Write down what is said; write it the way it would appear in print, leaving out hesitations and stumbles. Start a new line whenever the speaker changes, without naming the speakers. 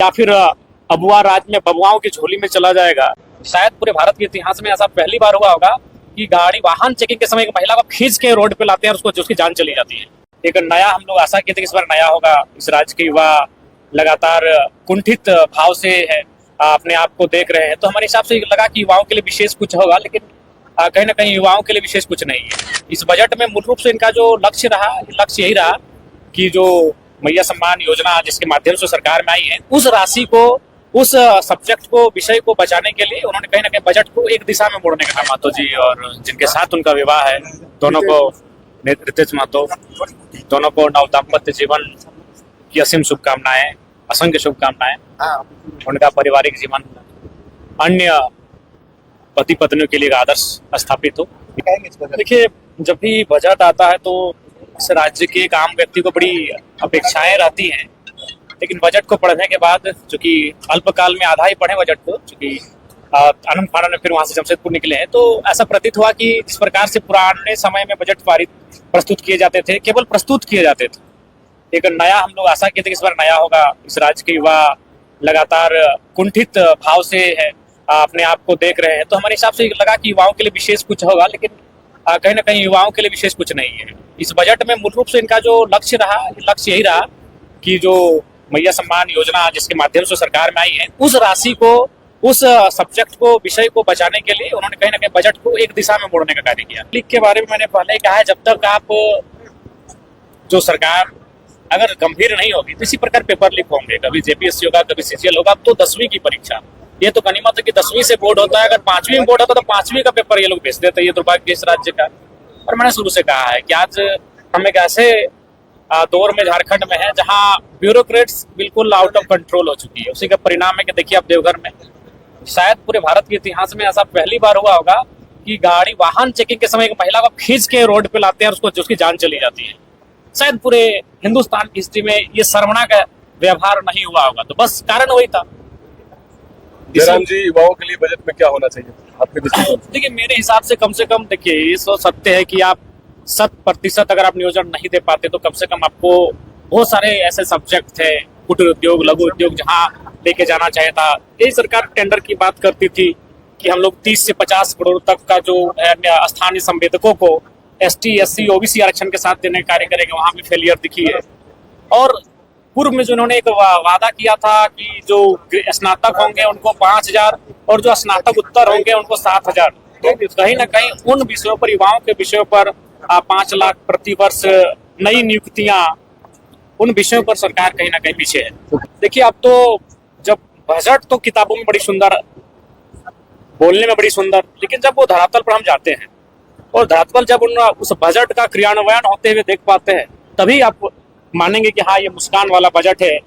या फिर अबुआ राज में बबुआओं की झोली में चला जाएगा। शायद पूरे भारत के इतिहास में ऐसा पहली बार हुआ होगा कि गाड़ी वाहन चेकिंग के समय एक महिला को खींच के रोड पे लाते हैं और उसकी जान चली जाती है। एक नया हम लोग आशा किए थे कि इस बार नया होगा। इस राज्य के युवा लगातार कुंठित भाव से है अपने आप को देख रहे हैं, तो हमारे हिसाब से लगा कि युवाओं के लिए विशेष कुछ होगा, लेकिन कहीं ना कहीं युवाओं के लिए विशेष कुछ नहीं है। इस बजट में मूल रूप से इनका जो लक्ष्य यही रहा कि जो मैया सम्मान योजना जिसके माध्यम से सरकार में आई है, उस राशि को, उस सब्जेक्ट को, विषय को बचाने के लिए उन्होंने कहीं ना कहीं बजट को एक दिशा में मोड़ने का काम। महतो जी और जिनके साथ उनका विवाह है, दोनों को रितेश महतो, दोनों को नव दाम्पत्य जीवन की असीम शुभकामनाएं, असंख्य शुभकामनाएं। उनका पारिवारिक जीवन अन्य पति पत्नियों के लिए आदर्श स्थापित हो। देखिए, जब भी बजट आता है तो इस राज्य के एक आम व्यक्ति को बड़ी अपेक्षाएं रहती हैं, लेकिन बजट को पढ़ने के बाद, चूंकि अल्पकाल में आधा ही पढ़े बजट को, चूंकि आनंद फानंद में फिर वहां से जमशेदपुर निकले हैं, तो ऐसा प्रतीत हुआ कि जिस प्रकार से पुराने समय में बजट प्रस्तुत किए जाते थे, केवल प्रस्तुत किए जाते थे। एक नया हम लोग आशा किए थे कि इस बार नया होगा। इस राज्य के युवा लगातार कुंठित भाव से है अपने आप को देख रहे हैं, तो हमारे हिसाब से लगा कि युवाओं के लिए विशेष कुछ होगा, लेकिन कहीं ना कहीं युवाओं के लिए विशेष कुछ नहीं है। इस बजट में मूल रूप से इनका जो लक्ष्य यही रहा कि जो मैया सम्मान योजना जिसके माध्यम से सरकार में आई है, उस राशि को, उस सब्जेक्ट को, विषय को बचाने के लिए उन्होंने कहीं ना कहीं बजट को एक दिशा में मोड़ने का कार्य किया। लीक के बारे में मैंने पहले ही कहा है, जब तक आप जो सरकार अगर गंभीर नहीं होगी तो इसी प्रकार पेपर लीक होंगे, कभी जेपीएससी होगा, कभी सीजीएल होगा। अब तो 10वीं की परीक्षा, ये तो गनीमत है कि 10वीं से बोर्ड होता है, अगर 5वीं में बोर्ड होता तो 5वीं का पेपर ये लोग भेज देते हैं। ये दुर्भाग्य इस राज्य का। और मैंने शुरू से कहा है कि आज हम एक ऐसे दौर में झारखंड में है जहां ब्यूरोक्रेट्स बिल्कुल आउट ऑफ कंट्रोल हो चुकी है। उसी का परिणाम है कि देखिए आप देवघर में, शायद पूरे भारत के इतिहास में ऐसा पहली बार हुआ होगा कि गाड़ी वाहन चेकिंग के समय एक महिला को खींच के रोड पे लाते हैं और उसकी जान चली जाती है। शायद पूरे हिंदुस्तान की हिस्ट्री में ये शर्मनाक व्यवहार नहीं हुआ होगा, तो बस कारण वही था।
जयराम जी, युवाओं के लिए बजट में क्या होना चाहिए आपके दृष्टिकोण से?
देखिए, मेरे हिसाब से कम देखिए, ये सोच सकते हैं कि आप 100% अगर आप नियोजन नहीं दे पाते तो कम से कम आपको बहुत सारे ऐसे सब्जेक्ट थे, कुटीर उद्योग, लघु उद्योग, जहां लेके जाना चाहिए था। यही सरकार टेंडर की बात करती थी कि हम लोग 30 से 50 करोड़ तक का जो स्थानीय संवेदकों को ST SC OBC आरक्षण के साथ देने का कार्य करेंगे, वहां भी फेलियर दिखी है। और पूर्व में जो उन्होंने एक वादा किया था कि जो स्नातक होंगे उनको 5,000 और जो स्नातक उत्तर होंगे उनको 7,000, तो कहीं ना कहीं उन विषयों पर, युवाओं के विषयों पर 5 लाख प्रति वर्ष नई नियुक्तियां, उन विषयों पर सरकार कहीं ना कहीं पीछे है। देखिए, अब तो जब बजट तो किताबों में बड़ी सुंदर, बोलने में बड़ी सुंदर, लेकिन जब वो धरातल पर हम जाते हैं और धरातल जब उस बजट का क्रियान्वयन होते हुए देख पाते हैं, तभी आप मानेंगे कि हाँ, ये मुस्कान वाला बजट है।